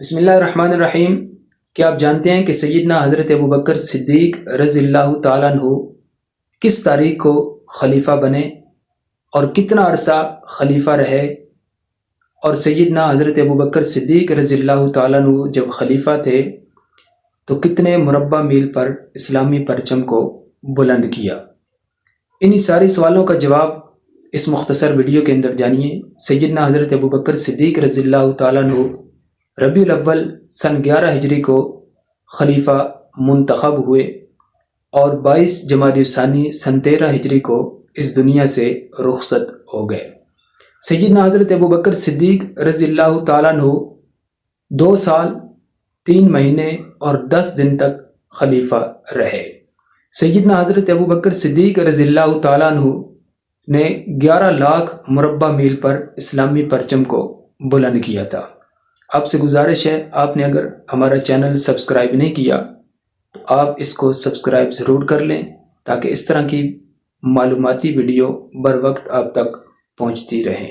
بسم اللہ الرحمن الرحیم۔ کیا آپ جانتے ہیں کہ سیدنا حضرت ابوبکر صدیق رضی اللہ تعالیٰ عنہ کس تاریخ کو خلیفہ بنے اور کتنا عرصہ خلیفہ رہے؟ اور سیدنا حضرت ابوبکر صدیق رضی اللہ تعالیٰ عنہ جب خلیفہ تھے تو کتنے مربع میل پر اسلامی پرچم کو بلند کیا؟ انہی سارے سوالوں کا جواب اس مختصر ویڈیو کے اندر جانیے۔ سیدنا حضرت ابوبکر صدیق رضی اللہ تعالیٰ عنہ ربیع الاول سن 11 ہجری کو خلیفہ منتخب ہوئے اور 22 جمادی الثانی سن 13 ہجری کو اس دنیا سے رخصت ہو گئے۔ سیدنا حضرت ابوبکر صدیق رضی اللہ تعالیٰ عنہ 2 سال 3 مہینے اور 10 دن تک خلیفہ رہے۔ سیدنا حضرت ابوبکر صدیق رضی اللہ تعالیٰ عنہ نے 11 لاکھ مربع میل پر اسلامی پرچم کو بلند کیا تھا۔ آپ سے گزارش ہے، آپ نے اگر ہمارا چینل سبسکرائب نہیں کیا تو آپ اس کو سبسکرائب ضرور کر لیں تاکہ اس طرح کی معلوماتی ویڈیو بر وقت آپ تک پہنچتی رہیں۔